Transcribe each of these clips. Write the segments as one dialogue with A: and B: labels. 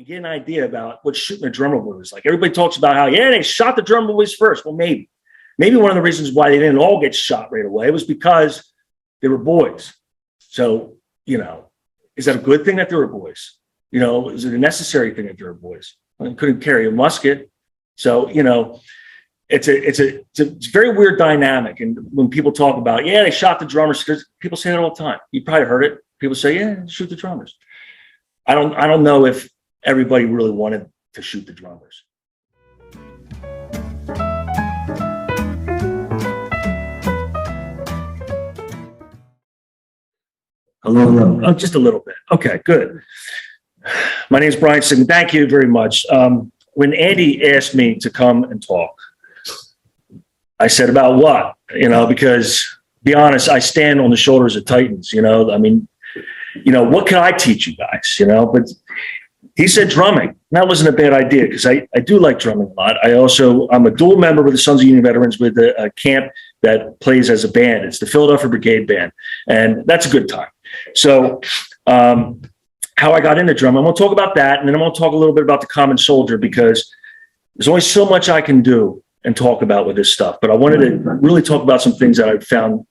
A: and get an idea about what shooting a drummer boy was like. Everybody talks about how, yeah, they shot the drummer boys first. Well, maybe one of the reasons why they didn't all get shot right away was because they were boys. So, is that a good thing that they were boys? Is it a necessary thing that they were boys? They couldn't carry a musket. So, it's a very weird dynamic. And when people talk about, yeah, they shot the drummers, because people say that all the time. You probably heard it. People say, yeah, shoot the drummers. I don't know if everybody really wanted to shoot the drummers. Hello. Oh, just a little bit. Okay, good. My name is Brian Sigmund. Thank you very much. When Andy asked me to come and talk, I said, about what? Because be honest, I stand on the shoulders of titans, what can I teach you guys, But he said drumming. That wasn't a bad idea, because I do like drumming a lot. I'm a dual member with the Sons of Union Veterans with a camp that plays as a band. It's the Philadelphia Brigade Band, and that's a good time. So how I got into drumming, I'm going to talk about that, and then I'm going to talk a little bit about the common soldier, because there's only so much I can do and talk about with this stuff. But I wanted to really talk about some things that I found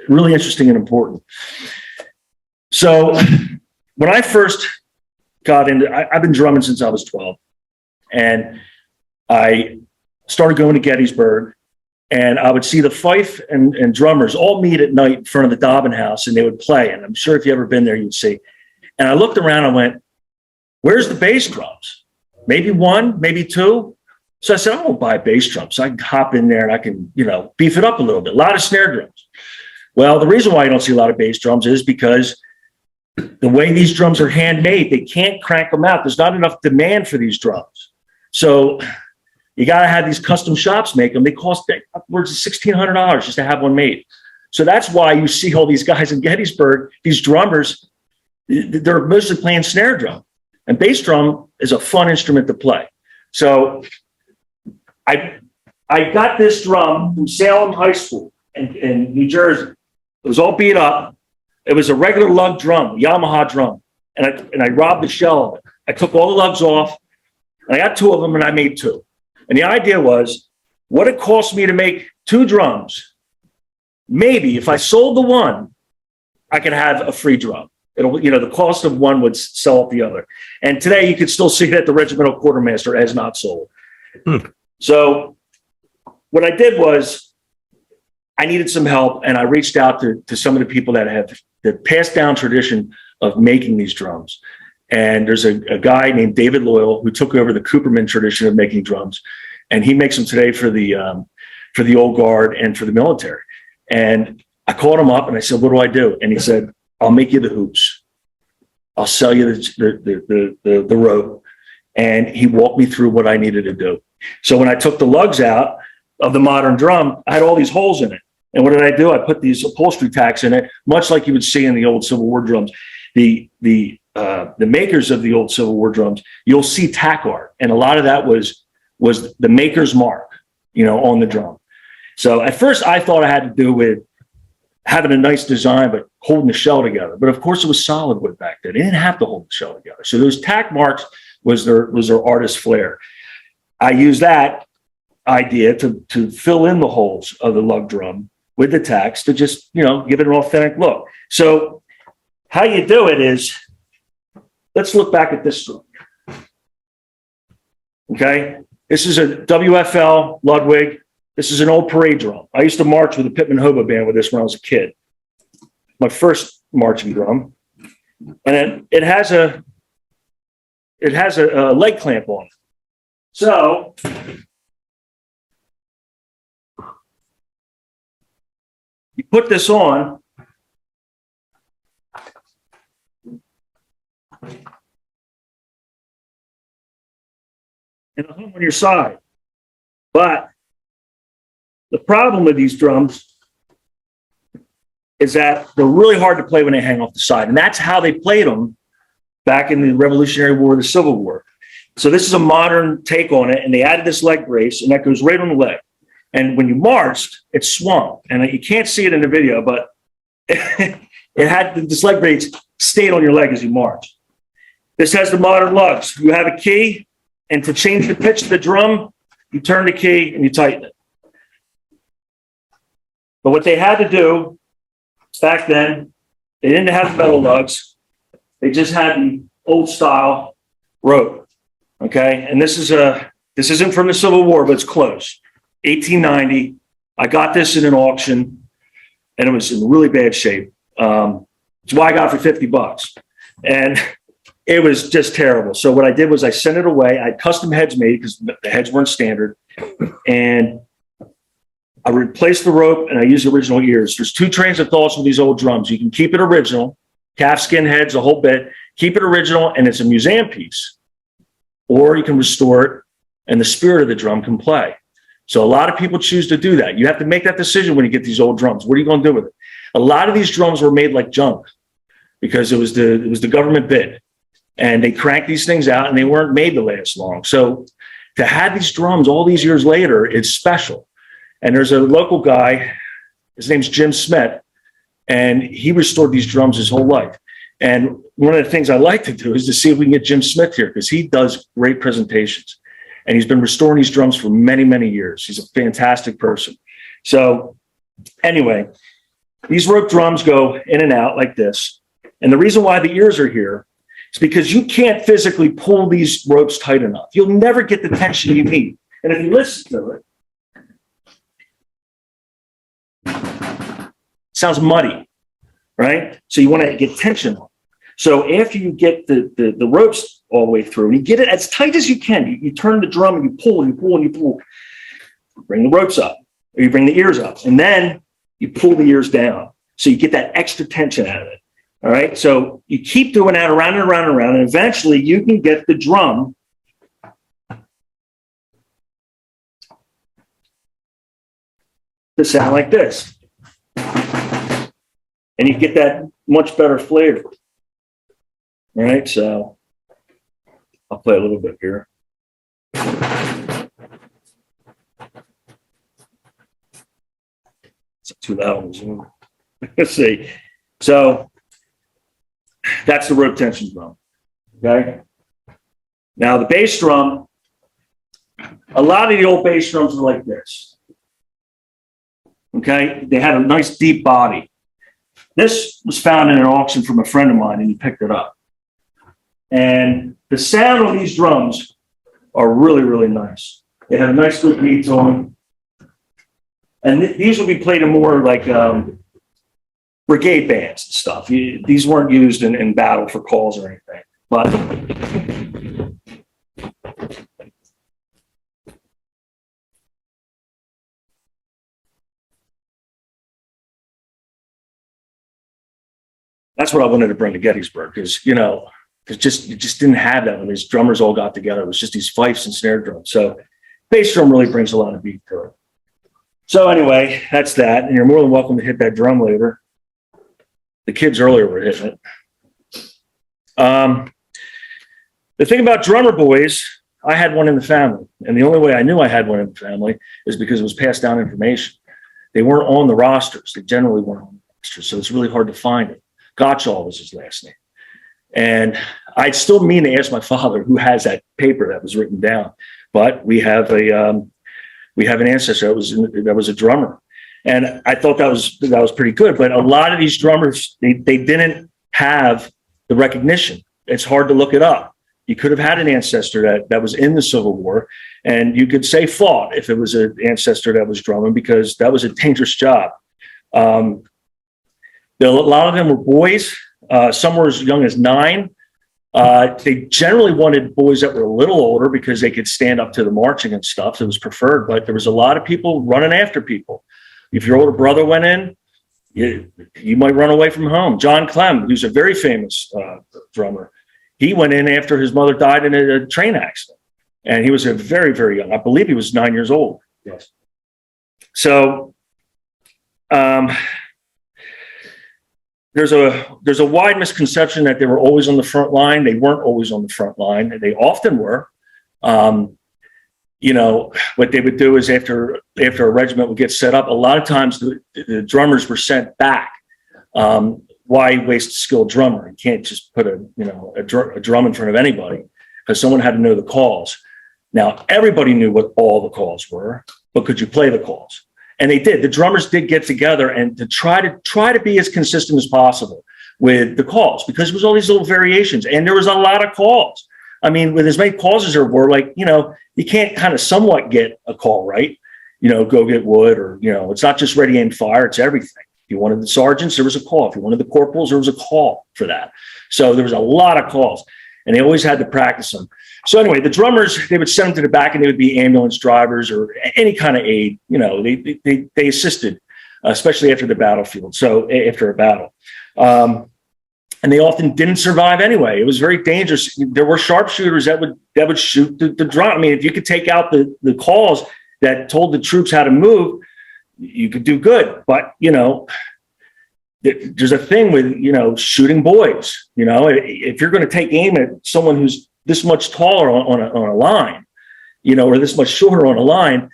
A: really interesting and important. So when I first got into, I've been drumming since I was 12, and I started going to Gettysburg, and I would see the fife and drummers all meet at night in front of the Dobbin House, and they would play. And I'm sure if you ever been there, you'd see. And I looked around and went, where's the bass drums? Maybe one, maybe two. So I said, I'm going to buy bass drums. So I can hop in there and I can, beef it up a little bit. A lot of snare drums. Well, the reason why you don't see a lot of bass drums is because the way these drums are handmade, they can't crank them out. There's not enough demand for these drums. So you got to have these custom shops make them. They cost upwards of $1,600 just to have one made. So that's why you see all these guys in Gettysburg, these drummers, they're mostly playing snare drum. And bass drum is a fun instrument to play. So I got this drum from Salem High School in New Jersey. It was all beat up. It was a regular lug drum, Yamaha drum. And I robbed the shell of it. I took all the lugs off, and I got two of them, and I made two. And the idea was, what it cost me to make two drums, maybe if I sold the one, I could have a free drum. The cost of one would sell off the other. And today you can still see that the regimental quartermaster has not sold. So what I did was, I needed some help, and I reached out to some of the people that have the passed down tradition of making these drums. And there's a guy named David Loyal who took over the Cooperman tradition of making drums, and he makes them today for the old guard and for the military. And I called him up and I said, what do I do? And he said, I'll make you the hoops. I'll sell you the rope. And he walked me through what I needed to do. So when I took the lugs out of the modern drum, I had all these holes in it. And what did I do? I put these upholstery tacks in it, much like you would see in the old Civil War drums. The makers of the old Civil War drums, you'll see tack art. And a lot of that was the maker's mark, on the drum. So at first I thought I had to do with having a nice design, but holding the shell together. But of course it was solid wood back then. They didn't have to hold the shell together. So those tack marks was their artist flair. I used that idea to fill in the holes of the lug drum with the tacks to just, give it an authentic look. So how you do it is, let's look back at this drum. Okay. This is a WFL Ludwig. This is an old parade drum. I used to march with the Pittman Hobo Band with this when I was a kid. My first marching drum. And it has a leg clamp on it. So you put this on, and it'll hum on your side. But the problem with these drums is that they're really hard to play when they hang off the side. And that's how they played them back in the Revolutionary War, the Civil War. So this is a modern take on it, and they added this leg brace, and that goes right on the leg. And when you marched, it swung. And you can't see it in the video, but it had this leg brace stayed on your leg as you marched. This has the modern lugs. You have a key, and to change the pitch of the drum, you turn the key and you tighten it. But what they had to do back then, they didn't have metal lugs. They just had the old style rope. Okay, and this isn't from the Civil War, but it's close. 1890. I got this in an auction, and it was in really bad shape. It's why I got it for $50, and it was just terrible. So what I did was I sent it away. I had custom heads made because the heads weren't standard, and I replaced the rope and I used the original ears. There's two trains of thoughts with these old drums. You can keep it original, calf skin heads, a whole bit, keep it original, and it's a museum piece. Or you can restore it and the spirit of the drum can play. So a lot of people choose to do that. You have to make that decision when you get these old drums. What are you going to do with it? A lot of these drums were made like junk because it was the government bid. And they cranked these things out and they weren't made to last long. So to have these drums all these years later, it's special. And there's a local guy, his name's Jim Smith, and he restored these drums his whole life. And one of the things I like to do is to see if we can get Jim Smith here because he does great presentations. And he's been restoring these drums for many, many years. He's a fantastic person. So anyway, these rope drums go in and out like this. And the reason why the ears are here is because you can't physically pull these ropes tight enough. You'll never get the tension you need. And if you listen to it, sounds muddy, right? So you want to get tension on. So after you get the ropes all the way through, and you get it as tight as you can, you turn the drum and you pull and you pull and you pull. Bring the ropes up, or you bring the ears up, and then you pull the ears down. So you get that extra tension out of it. All right. So you keep doing that around and around and around, and eventually you can get the drum to sound like this. And you get that much better flavor. All right, so I'll play a little bit here. It's too loud on Zoom. Let's see. So that's the rope tension drum. Okay. Now the bass drum, a lot of the old bass drums were like this. Okay, they had a nice deep body. This was found in an auction from a friend of mine, and he picked it up. And the sound on these drums are really, really nice. They have a nice good beat to them. And these will be played in more like brigade bands and stuff. These weren't used in battle for calls or anything. But that's what I wanted to bring to Gettysburg because, you just didn't have that when these drummers all got together. It was just these fifes and snare drums. So bass drum really brings a lot of beat to it. So anyway, that's that. And you're more than welcome to hit that drum later. The kids earlier were hitting it. The thing about drummer boys, I had one in the family. And the only way I knew I had one in the family is because it was passed down information. They weren't on the rosters. They generally weren't on the rosters. So it's really hard to find it. Gottschall was his last name. And I still mean to ask my father who has that paper that was written down, but we have an ancestor that was a drummer, and I thought that was pretty good. But a lot of these drummers they didn't have the recognition. It's hard to look it up. You could have had an ancestor that was in the Civil War, and you could say fought if it was an ancestor that was drumming because that was a dangerous job. A lot of them were boys. Some were as young as 9. They generally wanted boys that were a little older because they could stand up to the marching and stuff. So it was preferred, but there was a lot of people running after people. If your older brother went in, you might run away from home. John Clem, who's a very famous drummer, he went in after his mother died in a train accident. And he was a very, very young. I believe he was 9 years old. Yes. So, there's a wide misconception that they were always on the front line. They weren't always on the front line. They often were. What they would do is after a regiment would get set up, a lot of times the drummers were sent back why waste a skilled drummer? You can't just put a drum in front of anybody, because someone had to know the calls. Now, everybody knew what all the calls were, but could you play the calls? And they did. The drummers did get together and to try to be as consistent as possible with the calls, because there was all these little variations, and there was a lot of calls. I mean, with as many calls as there were, like, you can't kind of somewhat get a call right. Go get wood, or, it's not just ready, aim, fire. It's everything. If you wanted the sergeants, there was a call. If you wanted the corporals, there was a call for that. So there was a lot of calls, and they always had to practice them. So anyway, the drummers, they would send them to the back, and they would be ambulance drivers or any kind of aid. They assisted, especially after the battlefield. So after a battle. And they often didn't survive anyway. It was very dangerous. There were sharpshooters that would shoot the drum. I mean, if you could take out the calls that told the troops how to move, you could do good. But, there's a thing with, shooting boys. If you're going to take aim at someone who's this much taller on a line, or this much shorter on a line,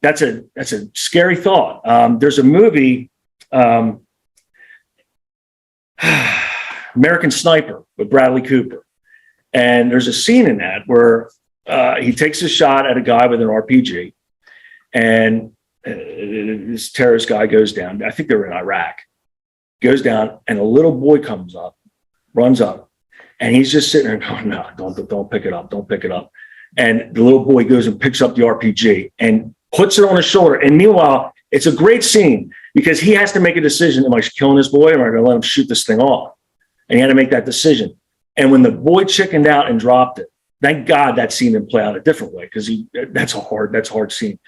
A: that's a scary thought. There's a movie, American Sniper with Bradley Cooper. And there's a scene in that where he takes a shot at a guy with an RPG, and this terrorist guy goes down. I think they were in Iraq. Goes down, and a little boy comes up, runs up, and he's just sitting there going, "No, don't pick it up, don't pick it up." And the little boy goes and picks up the RPG and puts it on his shoulder. And meanwhile, it's a great scene because he has to make a decision: am I killing this boy, or am I going to let him shoot this thing off? And he had to make that decision. And when the boy chickened out and dropped it, thank God that scene didn't play out a different way, because that's a hard scene.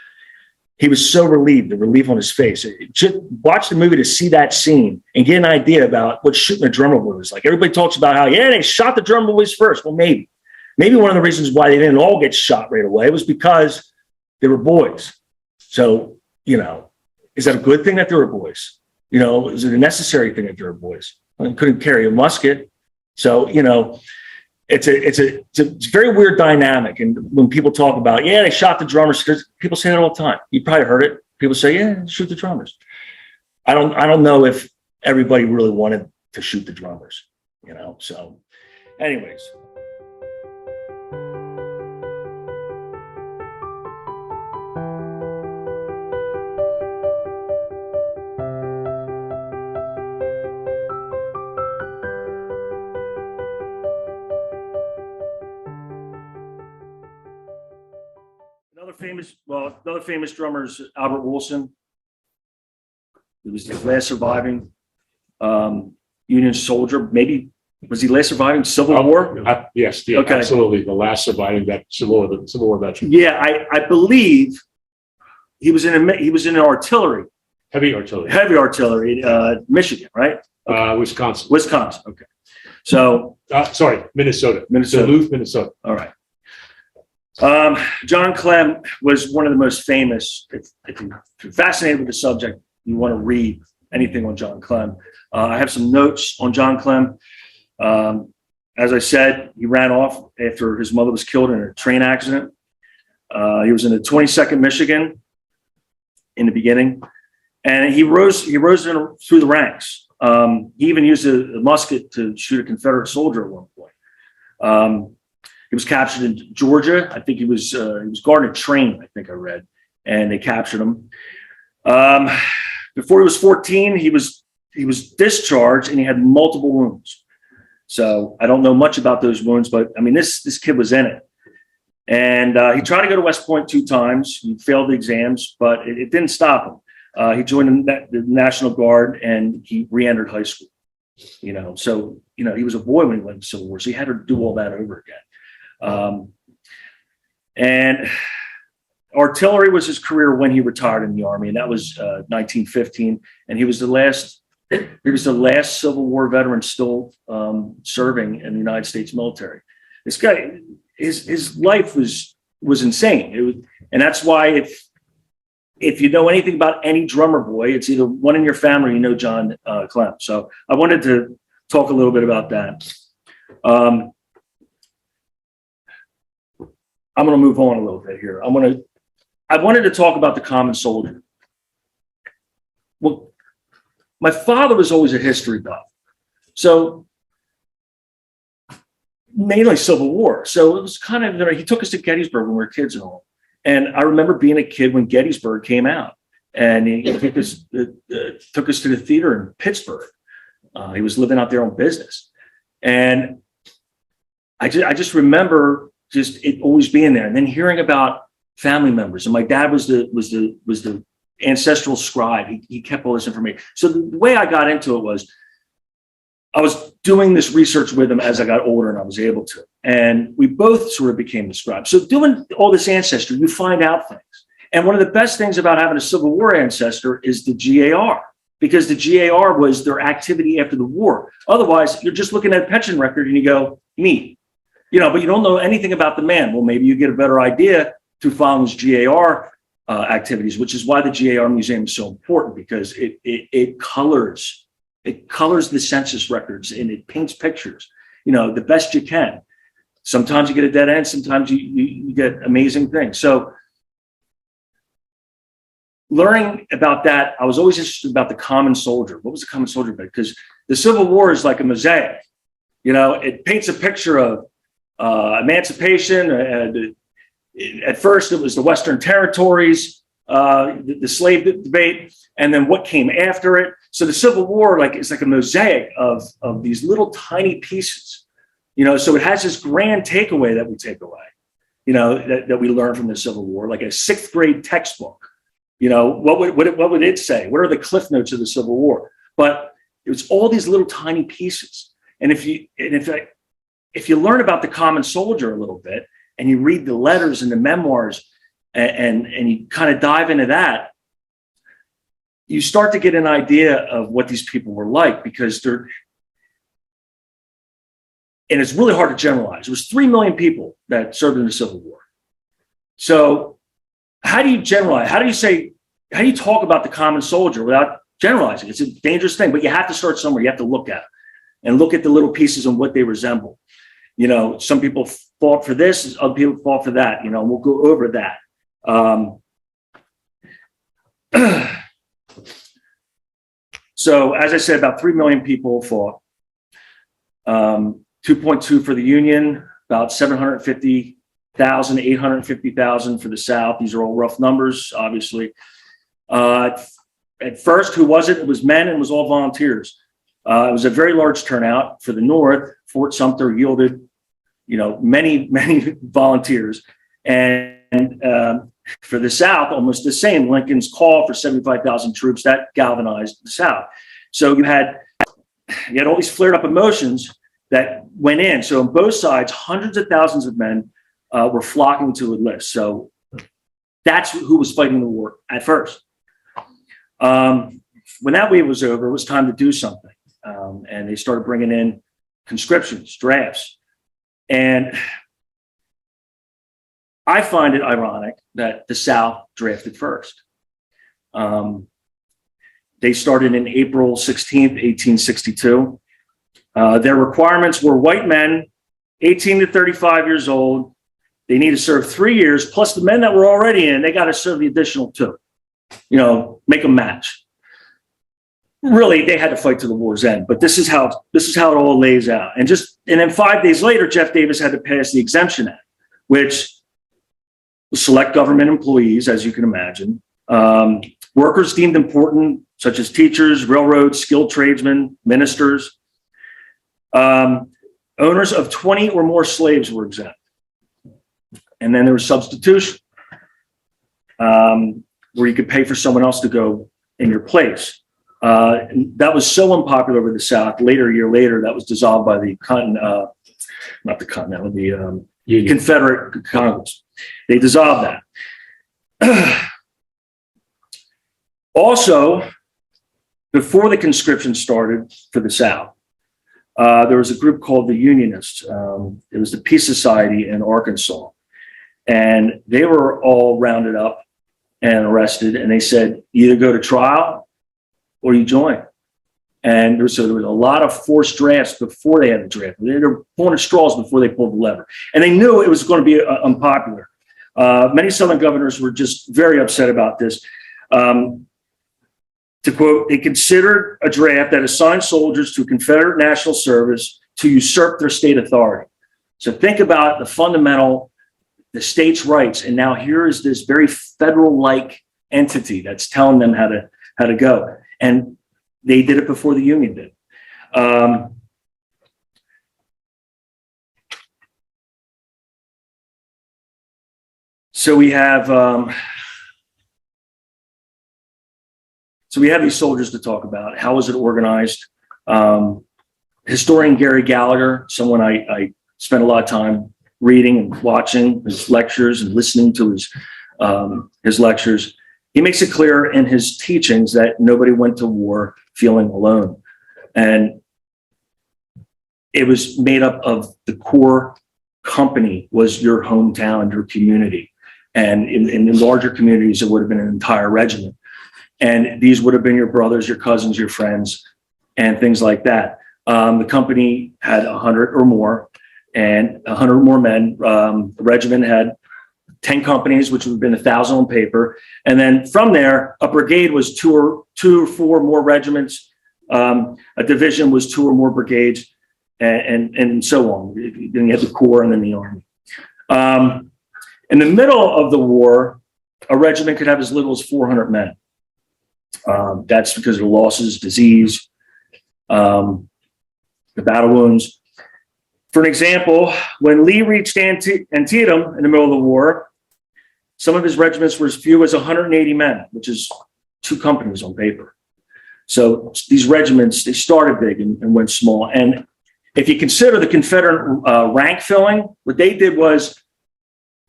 A: He was so relieved, the relief on his face. Just watch the movie to see that scene and get an idea about what shooting a drummer boy was like. Everybody talks about how, they shot the drummer boys first. Well, maybe one of the reasons why they didn't all get shot right away was because they were boys. So, is that a good thing that they were boys? Is it a necessary thing that they were boys? They couldn't carry a musket. So, it's very weird dynamic. And when people talk about, they shot the drummers, people say that all the time. You probably heard it. People say, shoot the drummers. I don't know if everybody really wanted to shoot the drummers, so anyways. Another famous drummer is Albert Wilson. He was the last surviving Union soldier. Maybe was he last surviving Civil War?
B: Yes,
A: Okay.
B: Absolutely, the last surviving that Civil War veteran.
A: Yeah, I believe he was in artillery,
B: Heavy artillery,
A: Michigan, right? Okay.
B: Wisconsin.
A: Okay, so
B: Minnesota.
A: Duluth,
B: Minnesota.
A: All right. John Clem was one of the most famous. If you're fascinated with the subject, you want to read anything on John Clem. I have some notes on John Clem. As I said, he ran off after his mother was killed in a train accident. He was in the 22nd Michigan in the beginning, and he rose through the ranks. He even used a musket to shoot a Confederate soldier at one point. He was captured in Georgia. I think he was guarding a train, I think I read, and they captured him. Before he was 14, he was discharged, and he had multiple wounds. So I don't know much about those wounds, but I mean, this kid was in it. And he tried to go to West Point 2 times. He failed the exams, but it didn't stop him. He joined the National Guard, and he re-entered high school. So he was a boy when he went to the Civil War, so he had to do all that over again. And artillery was his career when he retired in the Army, and that was 1915. And he was the last Civil War veteran still serving in the United States military. This guy, his life was insane. And that's why if you know anything about any drummer boy, it's either one in your family or John Clem. So I wanted to talk a little bit about that. I'm going to move on a little bit here. I wanted to talk about the common soldier. Well, my father was always a history buff. So mainly Civil War. So it was kind of, he took us to Gettysburg when we were kids and all. And I remember being a kid when Gettysburg came out, and he took us to the theater in Pittsburgh. He was living out there on business. And I just remember just it always being there, and then hearing about family members. And my dad was the ancestral scribe. He kept all this information. So the way I got into it was I was doing this research with him as I got older and I was able to. And we both sort of became the scribe. So doing all this ancestry, you find out things. And one of the best things about having a Civil War ancestor is the GAR, because the GAR was their activity after the war. Otherwise, you're just looking at a pension record and you go, me, but you don't know anything about the man. Well, maybe you get a better idea through following his GAR activities, which is why the GAR Museum is so important, because it colors the census records and it paints pictures, the best you can. Sometimes you get a dead end, sometimes you get amazing things. So learning about that, I was always interested about the common soldier. What was the common soldier about? Because the Civil War is like a mosaic. It paints a picture of emancipation. And at first, it was the Western territories, the slave debate, and then what came after it. So the Civil War, is like a mosaic of these little tiny pieces. So it has this grand takeaway that we take away. That we learn from the Civil War, like a sixth grade textbook. What would it say? What are the cliff notes of the Civil War? But it was all these little tiny pieces. And if you learn about the common soldier a little bit, and you read the letters and the memoirs, and you kind of dive into that, you start to get an idea of what these people were like, because and it's really hard to generalize. It was 3 million people that served in the Civil War. So how do you generalize? How do you talk about the common soldier without generalizing? It's a dangerous thing, but you have to start somewhere. You have to look at it and look at the little pieces and what they resemble. Some people fought for this, other people fought for that, and we'll go over that. So as I said, about 3 million people fought, 2.2 for the Union, about 750,000, 850,000 for the South. These are all rough numbers, obviously. At first, who was it? It was men, and it was all volunteers. It was a very large turnout. For the North, Fort Sumter yielded, many, many volunteers. And for the South, almost the same. Lincoln's call for 75,000 troops, that galvanized the South. So you had all these flared up emotions that went in. So on both sides, hundreds of thousands of men were flocking to enlist. So that's who was fighting the war at first. When that wave was over, it was time to do something. And they started bringing in conscriptions, drafts. And I find it ironic that the South drafted first. They started in April 16th, 1862. Their requirements were white men, 18 to 35 years old. They need to serve 3 years, plus the men that were already in, they got to serve the additional 2, make them match. Really, they had to fight to the war's end, but this is how it all lays out. And then 5 days later, Jeff Davis had to pass the Exemption Act, which was select government employees, as you can imagine, workers deemed important, such as teachers, railroads, skilled tradesmen, ministers. Owners of 20 or more slaves were exempt. And then there was substitution, where you could pay for someone else to go in your place. That was so unpopular with the South. A year later, that was dissolved by the Confederate Congress. They dissolved that. Also, before the conscription started for the South, there was a group called the Unionists. It was the Peace Society in Arkansas. And they were all rounded up and arrested. And they said, either go to trial or you join. And there was a lot of forced drafts before they had the draft. They were pulling at straws before they pulled the lever. And they knew it was going to be unpopular. Many Southern governors were just very upset about this. to quote, they considered a draft that assigned soldiers to Confederate national service to usurp their state authority. So think about the states' rights. And now here is this very federal-like entity that's telling them how to go. And they did it before the Union did. So we have these soldiers to talk about. How was it organized? Historian Gary Gallagher, someone I spent a lot of time reading and watching his lectures and listening to his lectures. He makes it clear in his teachings that nobody went to war feeling alone. And it was made up of the core company was your hometown, your community. And in larger communities, it would have been an entire regiment. And these would have been your brothers, your cousins, your friends, and things like that. The company had 100 or more, and 100 or more men. The regiment had 10 companies, which would have been 1,000 on paper. And then from there, a brigade was two or four more regiments. A division was 2 or more brigades, and so on. Then you had the Corps and then the Army. In the middle of the war, a regiment could have as little as 400 men. That's because of the losses, disease, the battle wounds. For an example, when Lee reached Antietam in the middle of the war, some of his regiments were as few as 180 men, which is 2 companies on paper. So these regiments, they started big and went small. And if you consider the Confederate rank filling, what they did was,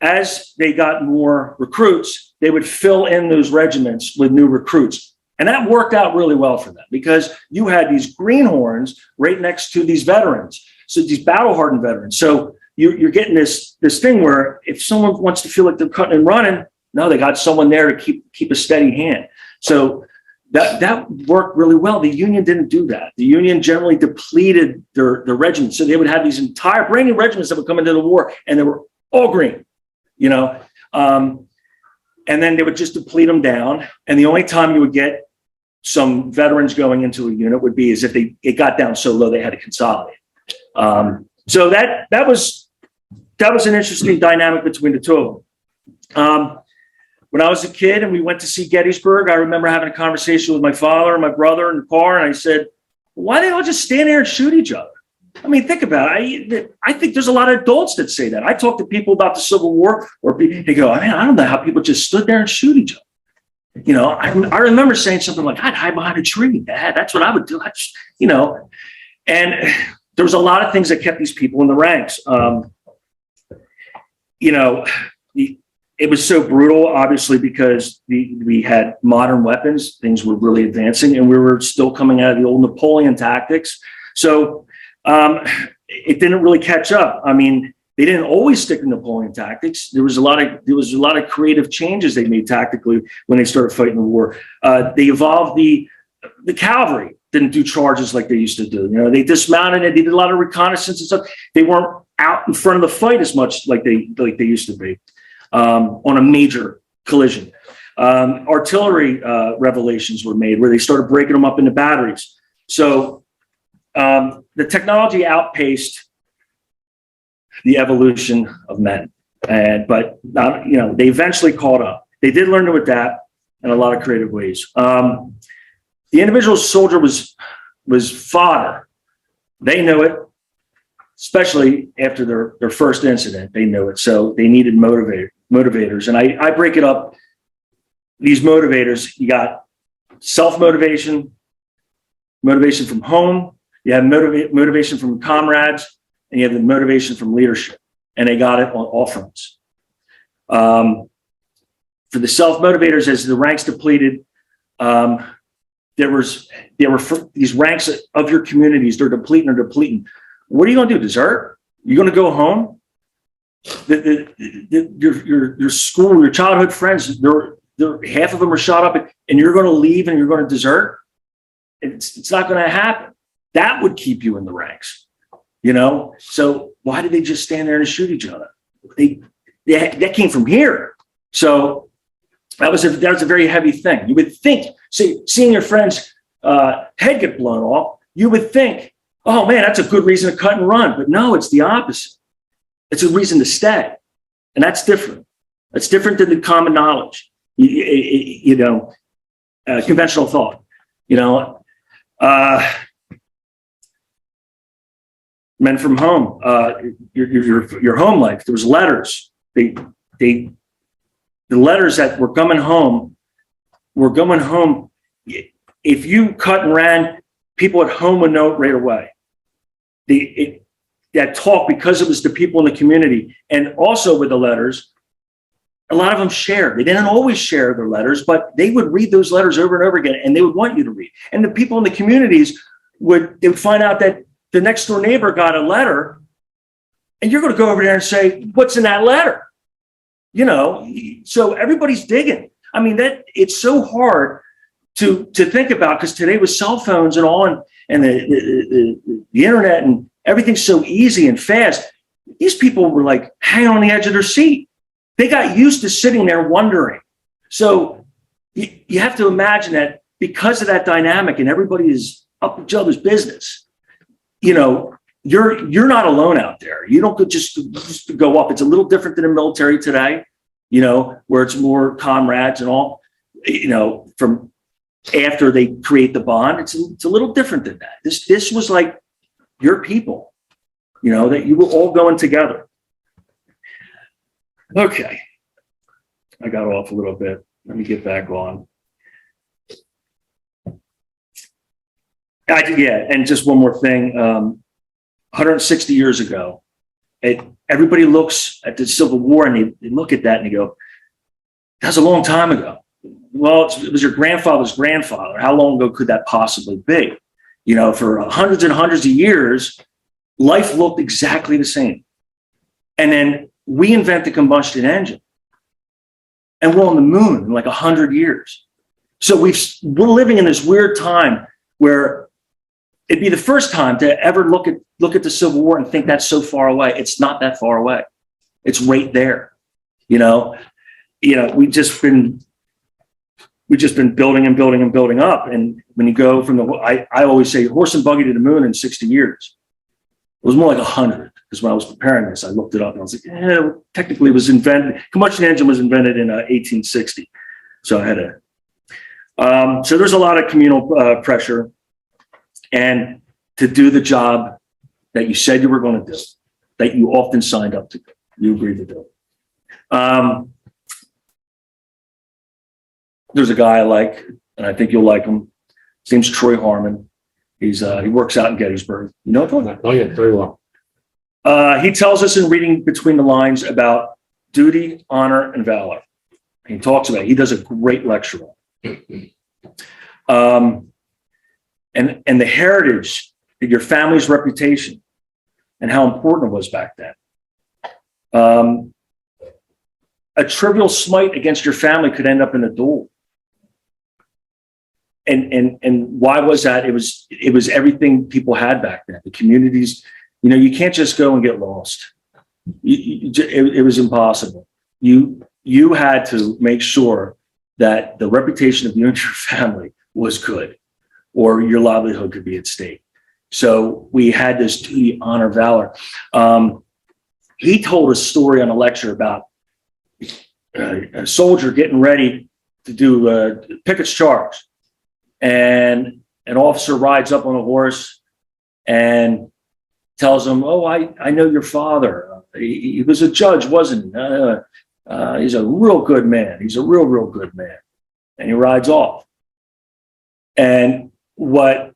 A: as they got more recruits, they would fill in those regiments with new recruits. And that worked out really well for them because you had these greenhorns right next to these veterans. So these battle-hardened veterans. So you're getting this thing where if someone wants to feel like they're cutting and running, no, they got someone there to keep a steady hand. So that worked really well. The Union didn't do that. The Union generally depleted their regiments. So they would have these entire brand new regiments that would come into the war, and they were all green, and then they would just deplete them down. And the only time you would get some veterans going into a unit would be as if it got down so low they had to consolidate. So that was an interesting dynamic between the two of them. When I was a kid and we went to see Gettysburg, I remember having a conversation with my father and my brother in the car, and I said, "Why don't they all just stand there and shoot each other?" I mean, think about it. I think there's a lot of adults that say that. I talk to people about the Civil War, or they go, "Man, I don't know how people just stood there and shoot each other." I remember saying something like, "I'd hide behind a tree, Dad. That's what I would do." And there was a lot of things that kept these people in the ranks. It was so brutal, obviously, because we had modern weapons. Things were really advancing, and we were still coming out of the old Napoleon tactics. So it didn't really catch up. I mean, they didn't always stick to Napoleon tactics. There was a lot of creative changes they made tactically when they started fighting the war. They evolved the cavalry. Didn't do charges like they used to do. They dismounted and they did a lot of reconnaissance and stuff. They weren't out in front of the fight as much like they used to be on a major collision. Artillery revelations were made where they started breaking them up into batteries. So the technology outpaced the evolution of men, but they eventually caught up. They did learn to adapt in a lot of creative ways. The individual soldier was fodder. They knew it, especially after their first incident. They knew it, so they needed motivators. And I break it up. These motivators, you got self-motivation, motivation from home, you have motivation from comrades, and you have the motivation from leadership. And they got it on all fronts. For the self-motivators, as the ranks depleted, there were these ranks of your communities. They're depleting. What are you going to do? Desert? You're going to go home? Your school, your childhood friends, half of them are shot up, and you're going to leave and you're going to desert? It's not going to happen. That would keep you in the ranks, So why did they just stand there and shoot each other? That came from here. So that was a very heavy thing. You would think, seeing your friend's head get blown off, you would think, oh man, that's a good reason to cut and run. But no, it's the opposite. It's a reason to stay. And that's different. That's different than the common knowledge, conventional thought, men from home, your home life, there was letters. The letters that were coming home. If you cut and ran, people at home would know it right away. That talk, because it was the people in the community, and also with the letters, a lot of them shared. They didn't always share their letters, but they would read those letters over and over again, and they would want you to read. And the people in the communities would find out that the next door neighbor got a letter, and you're going to go over there and say, "What's in that letter?" So everybody's digging. I mean, it's so hard to think about, because today with cell phones and all, and the internet and everything's so easy and fast. These people were like hanging on the edge of their seat. They got used to sitting there wondering. So you have to imagine that because of that dynamic, and everybody is up each other's business, you're not alone out there. You don't just go up. It's a little different than the military today, where it's more comrades and all, from after they create the bond. It's a little different than that. This was like your people, that you were all going together. Okay. I got off a little bit. Let me get back on. And just one more thing. 160 years ago, everybody looks at the Civil War and they look at that and they go, that's a long time ago. Well, it was your grandfather's grandfather. How long ago could that possibly be? For hundreds and hundreds of years, life looked exactly the same. And then we invent the combustion engine, and we're on the moon in like 100 years. So we're living in this weird time where it'd be the first time to ever look at the Civil War and think that's so far away. It's not that far away. It's right there. We've just been building and building and building up. And when you go from I always say horse and buggy to the moon in 60 years. It was more like 100, because when I was preparing this, I looked it up and I was like, technically it was invented. Combustion engine was invented in 1860. So I had so there's a lot of communal pressure, and to do the job that you said you were going to do, that you often signed up to do, you agreed to do. There's a guy I like, and I think you'll like him. His name's Troy Harmon. He works out in Gettysburg. You know Troy?
B: Oh yeah, very well.
A: He tells us in reading between the lines about duty, honor, and valor. He talks about it. He does a great lecture on it. And the heritage, your family's reputation, and how important it was back then. A trivial smite against your family could end up in a duel. And why was that? It was everything people had back then. The communities, you can't just go and get lost. It was impossible. You had to make sure that the reputation of you and your family was good, or your livelihood could be at stake. So we had this duty, honor, valor. He told a story on a lecture about a soldier getting ready to do Pickett's charge. And an officer rides up on a horse and tells him, "Oh, I know your father. He was a judge, wasn't he? He's a real good man. He's a real good man." And he rides off. And what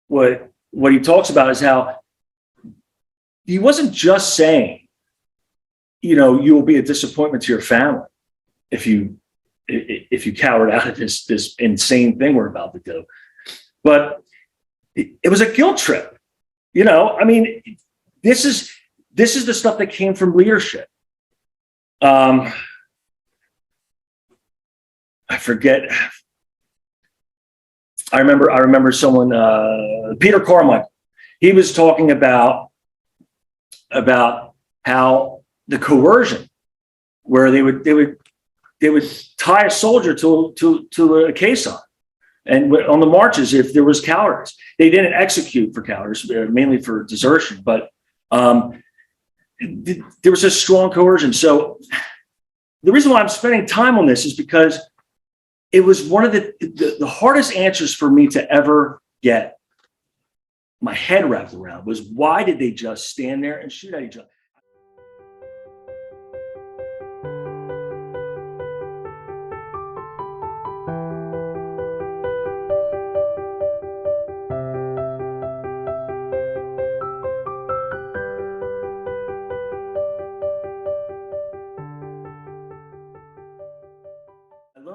A: he talks about is how he wasn't just saying, you will be a disappointment to your family if you cowered out of this insane thing we're about to do. But it was a guilt trip. This is the stuff that came from leadership. I forget. I remember someone, Peter Carmichael. He was talking about how the coercion, where they would they would tie a soldier to a caisson, and on the marches, if there was cowardice, they didn't execute for cowardice, mainly for desertion, but there was a strong coercion. So the reason why I'm spending time on this is because it was one of the hardest answers for me to ever get my head wrapped around was, why did they just stand there and shoot at each other?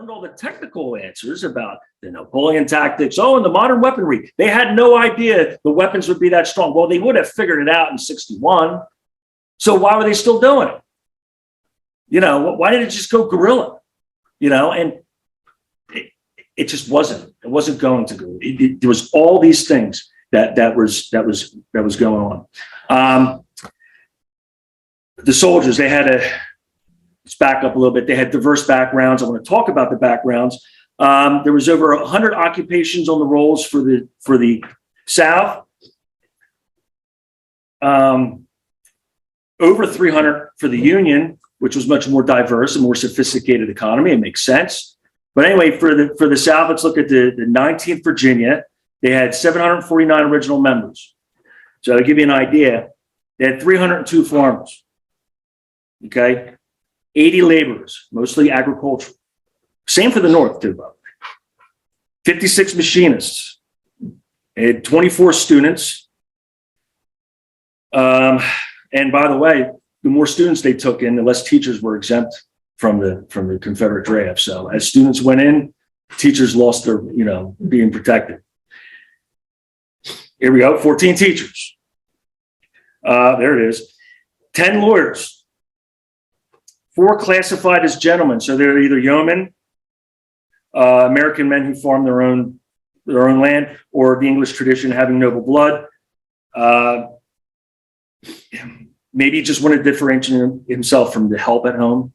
A: All the technical answers about the Napoleon tactics. Oh, and the modern weaponry. They had no idea the weapons would be that strong. Well, they would have figured it out in 61. So why were they still doing it? You know, why didn't it just go guerrilla? You know, and it just wasn't. It wasn't going to go. There was all these things that was going on. The soldiers, they had a. Let's back up a little bit. They had diverse backgrounds. I want to talk about the backgrounds. There was over 100 occupations on the rolls for the South. Over 300 for the Union, which was much more diverse and more sophisticated economy. It makes sense. But anyway, for the South, let's look at the 19th Virginia. They had 749 original members. So to give you an idea, they had 302 farmers. Okay. 80 laborers, mostly agricultural. Same for the North, too, by the way. 56 machinists. They had 24 students. And by the way, the more students they took in, the less teachers were exempt from the Confederate draft. So as students went in, teachers lost their, being protected. Here we go, 14 teachers. There it is. 10 lawyers. 4 classified as gentlemen, so they're either yeomen, American men who farm their own land, or the English tradition having noble blood. Maybe he just wanted to differentiate himself from the help at home.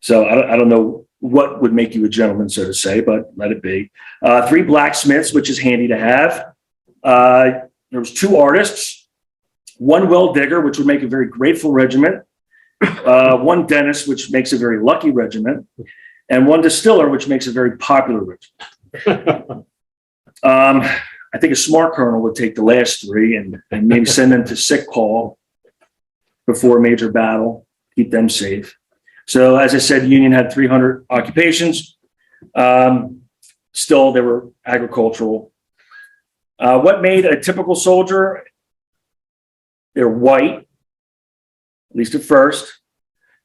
A: So I don't know what would make you a gentleman, so to say, but let it be. 3 blacksmiths, which is handy to have. There was 2 artists. 1 well digger, which would make a very grateful regiment, 1 dentist, which makes a very lucky regiment, and 1 distiller, which makes a very popular regiment. I think a smart colonel would take the last 3 and maybe send them to sick call before a major battle, keep them safe. So as I said, the Union had 300 occupations. Still, they were agricultural. What made a typical soldier? They're white, at least at first,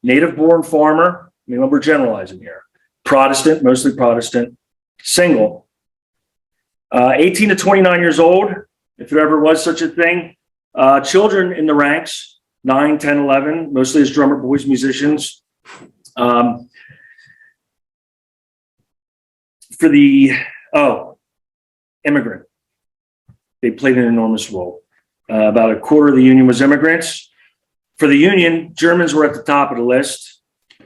A: native-born farmer. I mean, we're generalizing here. Protestant, mostly Protestant, single. 18 to 29 years old, if there ever was such a thing. Children in the ranks, 9, 10, 11, mostly as drummer boys, musicians. For the, immigrant. They played an enormous role. About a quarter of the Union was immigrants. For the Union, Germans were at the top of the list.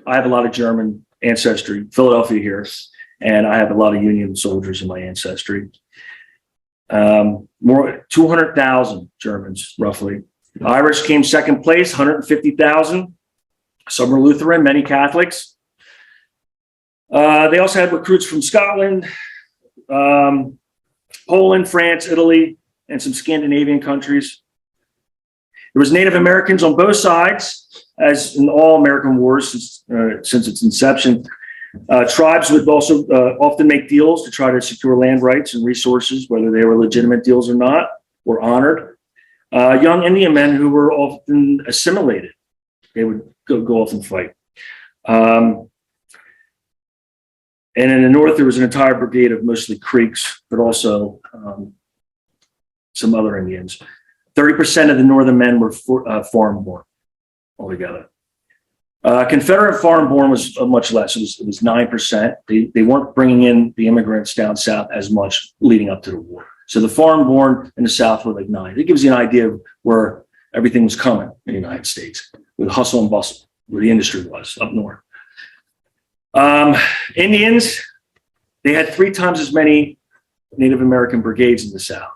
A: I have a lot of German ancestry, Philadelphia here, and I have a lot of Union soldiers in my ancestry. More 200,000 Germans, roughly. Irish came second place, 150,000. Some were Lutheran, many Catholics. They also had recruits from Scotland, Poland, France, Italy, and some Scandinavian countries. There was Native Americans on both sides, as in all American wars since its inception. Tribes would also often make deals to try to secure land rights and resources, whether they were legitimate deals or not, were honored. Young Indian men who were often assimilated. They would go off and fight. And in the North, there was an entire brigade of mostly Creeks, but also some other Indians. 30% of the Northern men were foreign-born altogether. Confederate foreign-born was much less. It was 9%. They weren't bringing in the immigrants down south as much leading up to the war. So the foreign-born in the South were like 9. It gives you an idea of where everything was coming in the United States with hustle and bustle. where the industry was up north. Indians, they had 3 times as many Native American brigades in the South.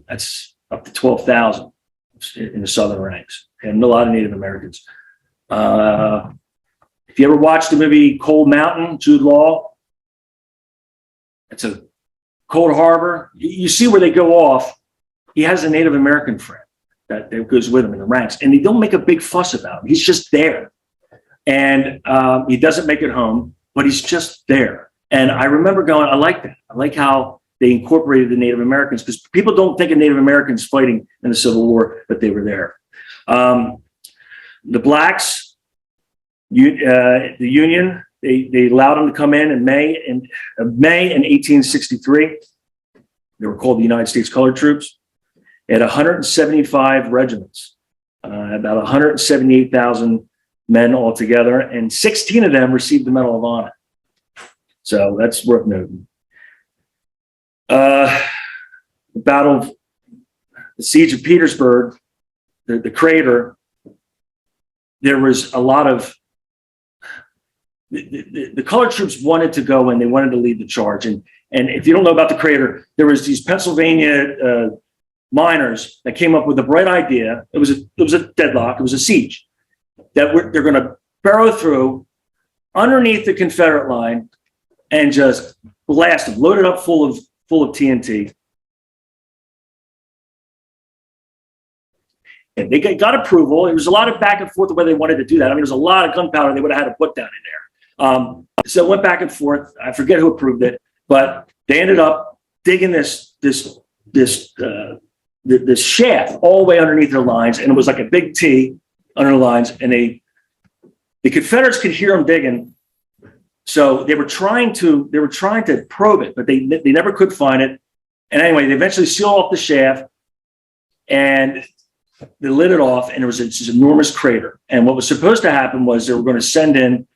A: That's up to 12,000 in the Southern ranks, and a lot of Native Americans. If you ever watched the movie Cold Mountain, Jude Law, it's a Cold Harbor. You see where they go off. He has a Native American friend that goes with him in the ranks, and they don't make a big fuss about him. He's just there. And he doesn't make it home, but he's just there. And I remember going, I like that. I like how they incorporated the Native Americans, because people don't think of Native Americans fighting in the Civil War, but they were there. The blacks, the Union, they allowed them to come in May in 1863. They were called the United States Colored Troops. They had 175 regiments, about 178,000 men altogether, and 16 of them received the Medal of Honor. So that's worth noting. The Siege of Petersburg, the crater, there was a lot of, the colored troops wanted to go and they wanted to lead the charge. And if you don't know about the crater, there was these Pennsylvania miners that came up with a bright idea. It was a deadlock. It was a siege that they're going to burrow through underneath the Confederate line and just blast them, load it up full of TNT. And they got approval. There was a lot of back and forth of whether they wanted to do that. I mean, there's a lot of gunpowder they would have had to put down in there. So it went back and forth. I forget who approved it, but they ended up digging this shaft all the way underneath their lines, and it was like a big T under the lines. And the Confederates could hear them digging, so they were trying to probe it, but they never could find it. And anyway, they eventually sealed off the shaft, and they lit it off, and there was this enormous crater. And what was supposed to happen was they were going to send in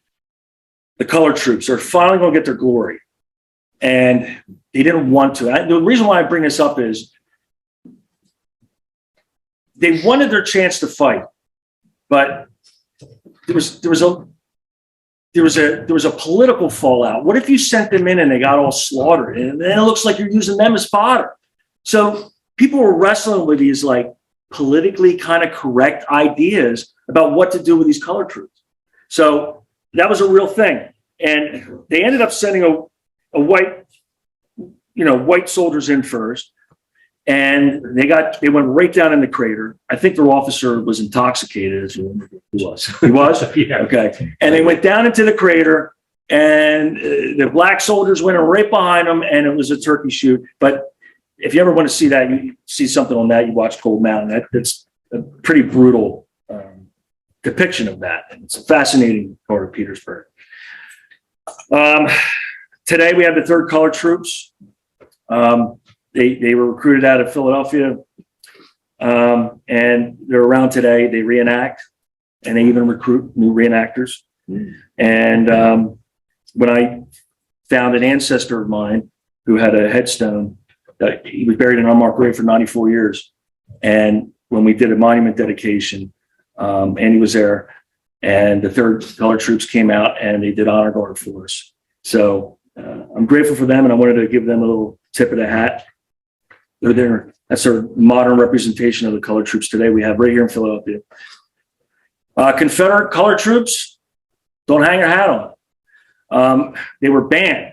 A: the colored troops. They're finally going to get their glory, and they didn't want to. The reason why I bring this up is they wanted their chance to fight, but there was a political fallout. What if you sent them in and they got all slaughtered, and then it looks like you're using them as fodder? So people were wrestling with these like politically kind of correct ideas about what to do with these colored troops. So that was a real thing, and they ended up sending a white soldiers in first. And they went right down in the crater. I think their officer was intoxicated. He was. He was?
B: Yeah.
A: Okay. And they went down into the crater, and the black soldiers went right behind them, and it was a turkey shoot. But if you ever want to see that, you see something on that, you watch Cold Mountain. That's a pretty brutal depiction of that. And it's a fascinating part of Petersburg. Today, we have the 3rd Colored Troops. They were recruited out of Philadelphia, and they're around today. They reenact, and they even recruit new reenactors. And when I found an ancestor of mine who had a headstone, he was buried in an unmarked grave for 94 years. And when we did a monument dedication, Andy was there, and the 3rd Colored Troops came out and they did honor guard for us. So I'm grateful for them, and I wanted to give them a little tip of the hat. They're there. That's our modern representation of the colored troops today we have right here in Philadelphia. Confederate colored troops, don't hang your hat on them. They were banned.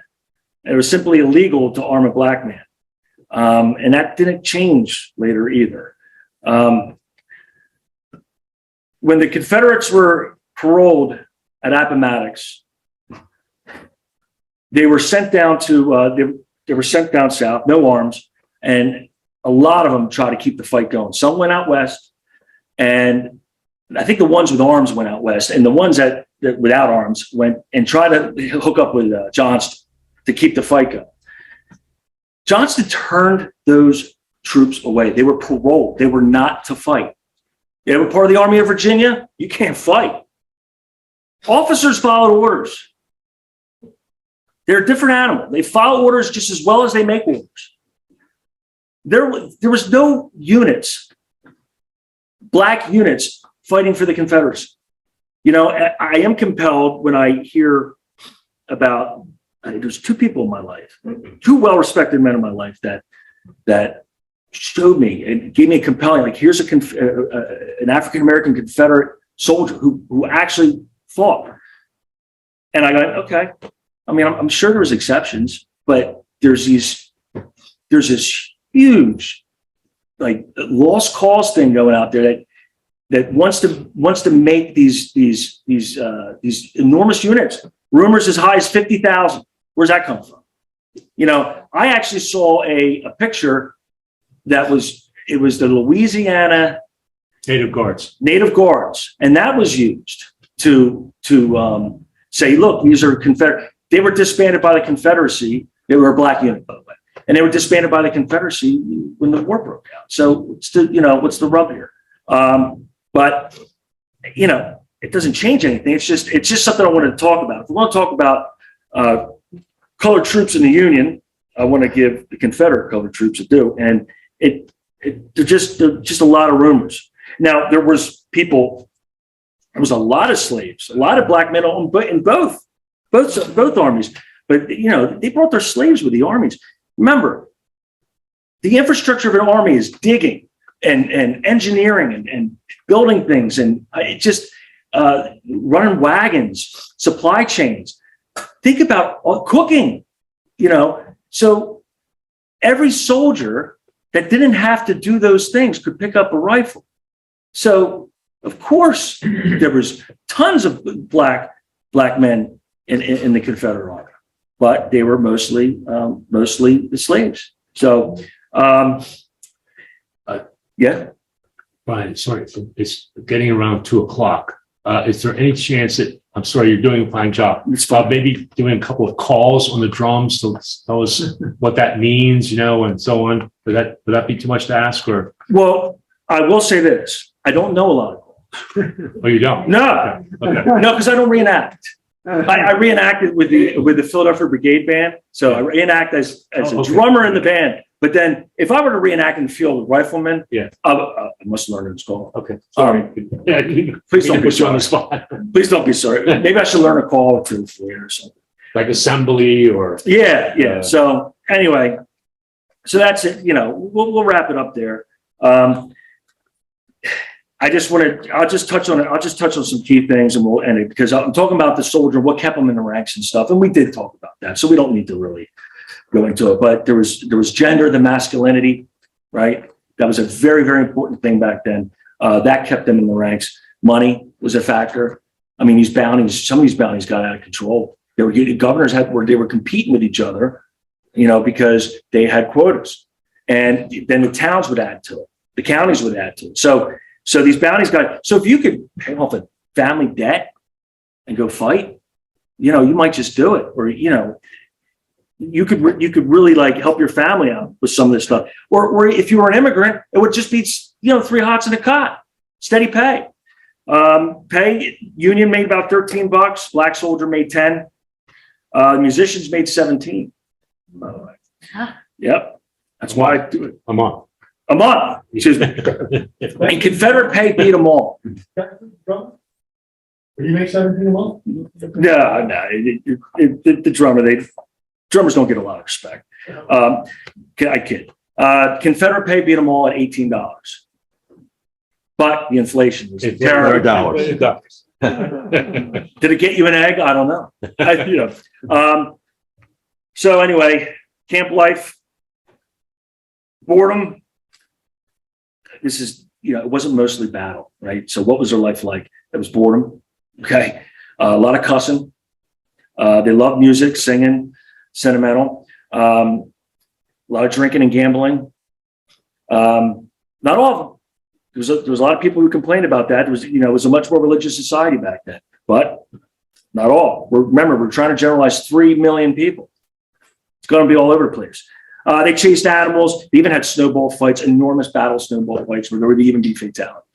A: It was simply illegal to arm a black man. And that didn't change later either. When the Confederates were paroled at Appomattox, they were sent down they were sent down south, no arms, and a lot of them tried to keep the fight going. Some went out west, and I think the ones with arms went out west, and the ones that without arms went and tried to hook up with Johnston to keep the fight going. Johnston turned those troops away. They were paroled. They were not to fight. They were part of the Army of Virginia. You can't fight. Officers followed orders. They're a different animal. They follow orders just as well as they make orders. There was no units, black units fighting for the Confederacy. You know, I am compelled when I hear about, there's two people in my life, two well-respected men in my life that showed me and gave me a compelling, like, here's an African-American Confederate soldier who actually fought. And I go, okay. I mean, I'm sure there's exceptions, but there's this huge, like, lost cause thing going out there that wants to make these enormous units. Rumors as high as 50,000. Where's that come from? You know, I actually saw a picture that was the Louisiana
B: Native Guards.
A: And that was used to say, look, these are Confederate. They were disbanded by the Confederacy. They were a black unit, by the way, and they were disbanded by the Confederacy when the war broke out. So what's the rub here? But you know, it doesn't change anything. It's just something I wanted to talk about. If we want to talk about colored troops in the Union, I want to give the Confederate colored troops a due, and they're just a lot of rumors. Now there was a lot of slaves, a lot of black men in both armies, but you know, they brought their slaves with the armies. Remember, the infrastructure of an army is digging and engineering and building things, and running wagons, supply chains. Think about cooking, you know. So every soldier that didn't have to do those things could pick up a rifle. So of course there was tons of black men in the Confederate Army, but they were mostly the slaves. So yeah.
B: Brian, sorry, it's getting around 2:00. Is there any chance that, I'm sorry, you're doing a fine job, maybe doing a couple of calls on the drums to tell us what that means, you know, and so on? Would that be too much to ask, or?
A: Well, I will say this: I don't know a lot of calls.
B: Oh, you don't?
A: No,
B: Okay.
A: no, because I don't reenact. I reenacted with the Philadelphia Brigade Band, so I reenact as a drummer in the band. But then, if I were to reenact in the field with riflemen,
B: Yeah,
A: I must learn it in school.
B: okay. Sorry.
A: Please don't be
B: put you on
A: sorry.
B: the spot.
A: Please don't be sorry. Maybe I should learn a call or two for you or something.
B: Like assembly or.
A: Yeah. So anyway, so that's it. You know, we'll wrap it up there. I'll just touch on some key things, and we'll end it, because I'm talking about the soldier, what kept him in the ranks and stuff, and we did talk about that, so we don't need to really go into it. But there was gender, the masculinity, right? That was a very, very important thing back then. That kept them in the ranks. Money was a factor. I mean, some of these bounties got out of control. Governors they were competing with each other, you know, because they had quotas, and then the towns would add to it, the counties would add to it. So these bounties so if you could pay off a family debt and go fight, you know, you might just do it. Or, you know, you could really, like, help your family out with some of this stuff. Or if you were an immigrant, it would just be, you know, 3 hots and a cot, steady pay. Union made about $13. Black soldier made 10. Musicians made 17. Yep. That's why I do it.
B: I'm on.
A: A month, excuse me. And Confederate pay beat them all.
C: Do you make 17 a month?
A: No, the drummers don't get a lot of respect. I kid. Confederate pay beat them all at $18, but the inflation was terrible. Did it get you an egg? I don't know. So anyway, camp life, boredom. This is, you know, it wasn't mostly battle, right? So what was their life like? It was boredom. Okay. A lot of cussing. They loved music, singing, sentimental. A lot of drinking and gambling. Not all of them. There was a lot of people who complained about that. It was a much more religious society back then, but not all. Remember, we're trying to generalize 3 million people. It's going to be all over the place. They chased animals. They even had snowball fights, enormous battle snowball fights, where there would even be fatalities.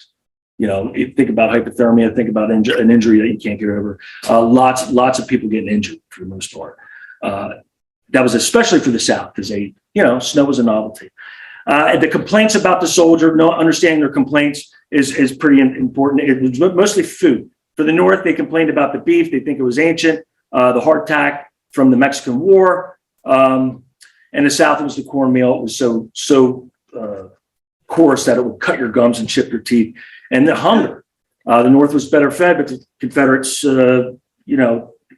A: You know, think about hypothermia, think about an injury that you can't get over. Lots of people getting injured for the most part. That was especially for the South, because snow was a novelty. And the complaints about the soldier, not understanding their complaints, is pretty important. It was mostly food. For the North, they complained about the beef. They think it was ancient, the hardtack from the Mexican War. And the South, it was the cornmeal. It was so coarse that it would cut your gums and chip your teeth. And the hunger. The North was better fed, but the Confederates,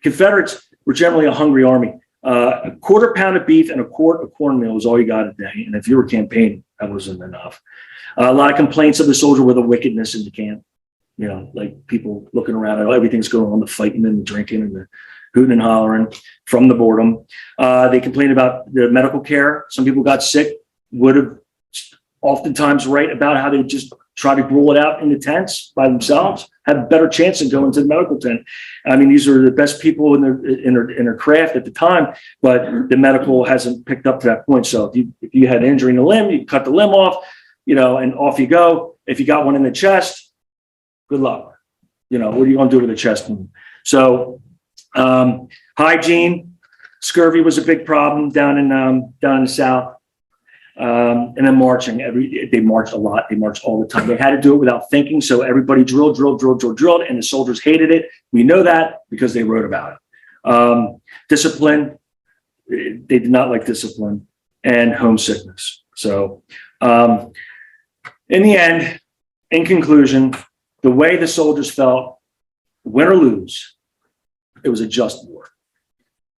A: Confederates were generally a hungry army. A quarter pound of beef and a quart of cornmeal was all you got a day. And if you were campaigning, that wasn't enough. A lot of complaints of the soldier with the wickedness in the camp. Like people looking around at everything's going on, the fighting and the drinking and the hooting and hollering from the boredom. They complained about the medical care. Some people got sick, would have oftentimes write about how they would just try to rule it out in the tents by themselves, have a better chance of going to the medical tent. I mean, these are the best people in their craft at the time, but the medical hasn't picked up to that point. So if you had injury in the limb, you cut the limb off, and off you go. If you got one in the chest, good luck. What are you going to do with a chest wound? So hygiene, scurvy was a big problem down in the South. And then marching, they marched a lot. They marched all the time. They had to do it without thinking. So everybody drilled, and the soldiers hated it. We know that because they wrote about it. Discipline, they did not like discipline, and homesickness. So in the end, in conclusion, the way the soldiers felt, win or lose, it was a just war.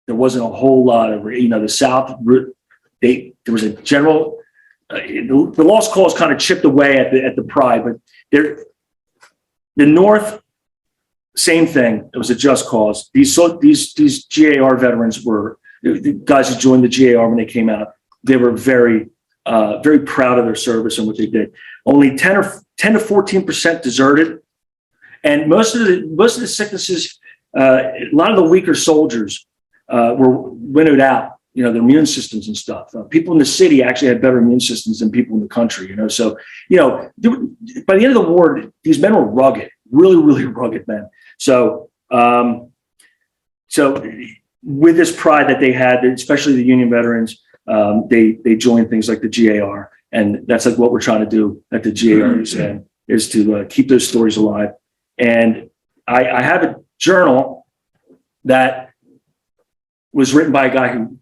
A: There wasn't a whole lot of, the South, there was a general, the lost cause kind of chipped away at the pride, but the North, same thing. It was a just cause. These GAR veterans were the guys who joined the GAR when they came out. They were very, very proud of their service and what they did. Only 10 to 14% deserted, and most of the sicknesses, a lot of the weaker soldiers were winnowed out. Their immune systems and stuff. People in the city actually had better immune systems than people in the country. So by the end of the war, these men were rugged, really, really rugged men. So with this pride that they had, especially the Union veterans, they joined things like the GAR, and that's like what we're trying to do at the GAR is to keep those stories alive. And I have a journal that was written by a guy who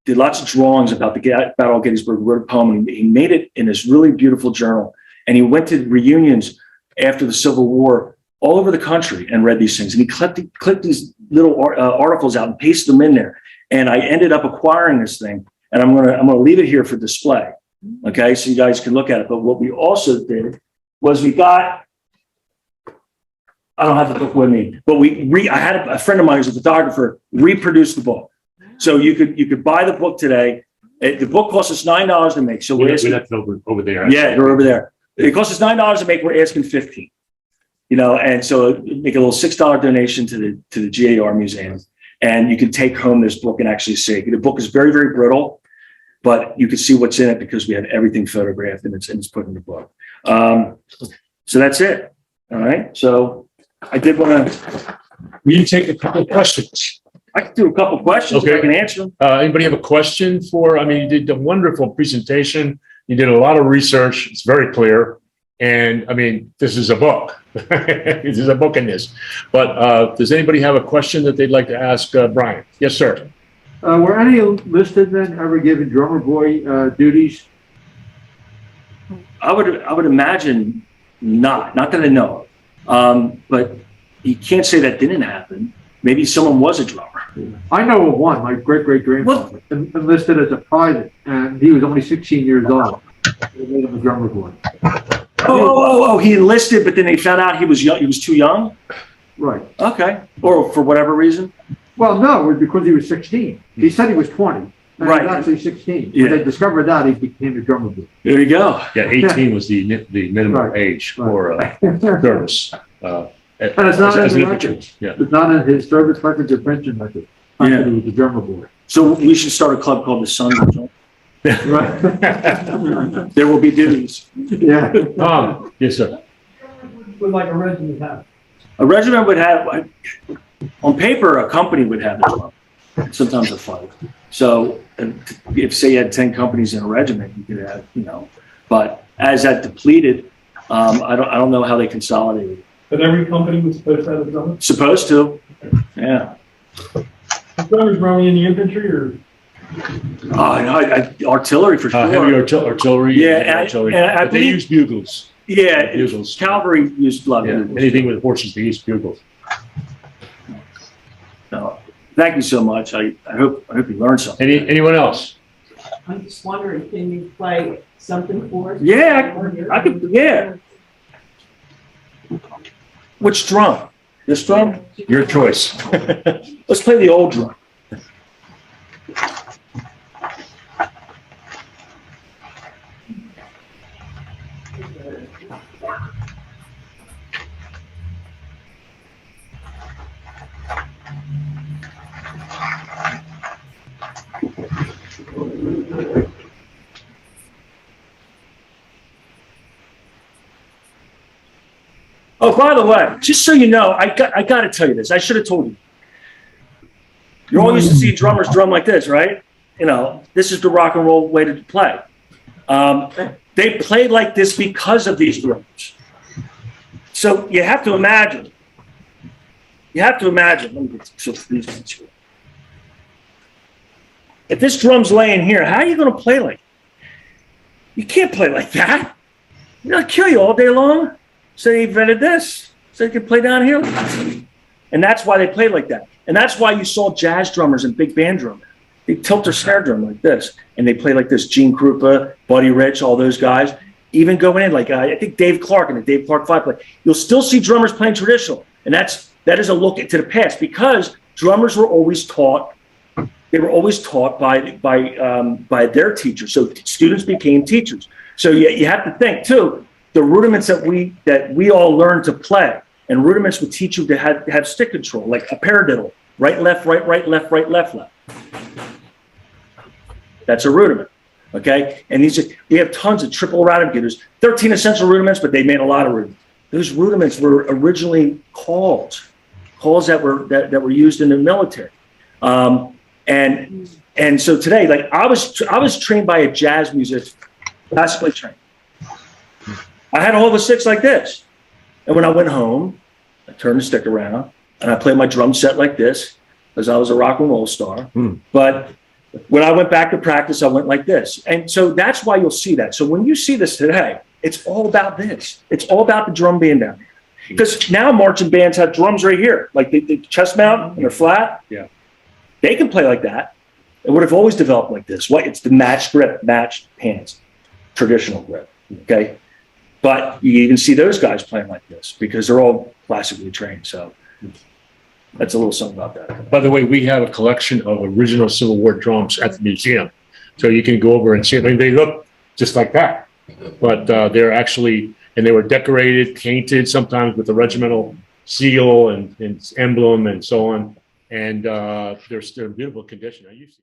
A: did lots of drawings about the Battle of Gettysburg, wrote a poem, and he made it in this really beautiful journal. And he went to reunions after the Civil War all over the country and read these things. And he clipped these little articles out and pasted them in there. And I ended up acquiring this thing, and I'm gonna leave it here for display. Okay, so you guys can look at it. But what we also did was I don't have the book with me, but I had a friend of mine who's a photographer reproduce the book. So you could buy the book today. The book costs us $9 to make. So we're asking
B: over there.
A: Yeah, they're over there. It costs us $9 to make. We're asking $15. And so make a little $6 donation to the GAR Museum, and you can take home this book and actually see it. The book is very, very brittle, but you can see what's in it because we have everything photographed and it's put in the book. So that's it. All right. So I did want to.
B: We can take a couple of questions.
A: I can do a couple of questions if I can answer them.
B: Anybody have a question you did a wonderful presentation. You did a lot of research. It's very clear. And this is a book. This is a book in this. But does anybody have a question that they'd like to ask Brian? Yes, sir.
D: Were any enlisted men ever given drummer boy duties?
A: I would imagine not that I know of. But you can't say that didn't happen. Maybe someone was a drummer.
D: I know of one. My great-great-grandfather enlisted as a private, and he was only 16 years old. They made him a drummer boy.
A: Oh! He enlisted, but then they found out he was young. He was too young.
D: Right.
A: Okay. Or for whatever reason.
D: Well, no, it was because he was 16. He said he was 20. And
A: right.
D: He was actually 16.
A: Yeah.
D: When they discovered that, he became a drummer boy.
A: There you go.
B: Yeah, 18 was the minimum age for service.
D: And it's not in the records.
B: Yeah.
D: It's not in his service records or pension records.
A: Yeah.
D: He was the drummer boy.
A: So we should start a club called the Sons of Drum.
D: Right.
A: There will be duties.
D: Yeah.
B: Yes, sir.
C: Would like a regiment have?
A: A regiment would have, on paper, a company would have a drum. Sometimes a fight. So if say you had 10 companies in a regiment, you could have, but as that depleted, I don't know how they consolidated.
C: But every company was supposed to have a drummer?
A: Supposed to, yeah.
C: Drummers running in the infantry or?
A: Artillery for
B: Heavy
A: sure.
B: artillery.
A: Yeah,
B: heavy artillery.
A: and I
B: But they
A: believe-
B: use bugles.
A: Yeah,
B: Bugles.
A: cavalry used a lot
B: Yeah,
A: of bugles.
B: anything with horses, they use bugles.
A: No, thank you so much. I hope you learned something.
B: Anyone else?
E: I'm just wondering, can you play something for us?
A: Yeah, I could, yeah. Which drum? This drum?
B: Your choice.
A: Let's play the old drum. Oh, by the way, just so you know, I got to tell you this. I should have told you. You're all used to see drummers drum like this, right? You know, this is the rock and roll way to play. They played like this because of these drummers. So you have to imagine. Let me get some of these things here. If this drum's laying here, how are you going to play like that? You can't play like that. They'll kill you all day long. So they invented this, so they could play down here. And that's why they played like that. And that's why you saw jazz drummers and big band drummers. They tilt their snare drum like this, and they play like this. Gene Krupa, Buddy Rich, all those guys, even going in like I think Dave Clark and the Dave Clark 5 play. You'll still see drummers playing traditional, and that is a look into the past because drummers were always taught. They were always taught by their teachers. So students became teachers. So you have to think too. The rudiments that we all learned to play, and rudiments would teach you to have stick control, like a paradiddle, right, left, left, left. That's a rudiment, okay? And we have tons of triple rudiment. There's 13 essential rudiments, but they made a lot of rudiments. Those rudiments were originally calls that were used in the military, and so today, like I was trained by a jazz musician, classically trained. I had all the sticks like this. And when I went home, I turned the stick around and I played my drum set like this because I was a rock and roll star. But when I went back to practice, I went like this. And so that's why you'll see that. So when you see this today, it's all about this. It's all about the drum being down here. Because now marching bands have drums right here, like the chest mount and they're flat.
B: Yeah.
A: They can play like that. It would have always developed like this. It's the matched grip, matched hands, traditional grip, okay? But you even see those guys playing like this because they're all classically trained. So that's a little something about that.
B: By the way, we have a collection of original Civil War drums at the museum. So you can go over and see it. I mean, they look just like that, but they're actually, and they were decorated, painted, sometimes with the regimental seal and emblem and so on. And they're still in beautiful condition. I used to.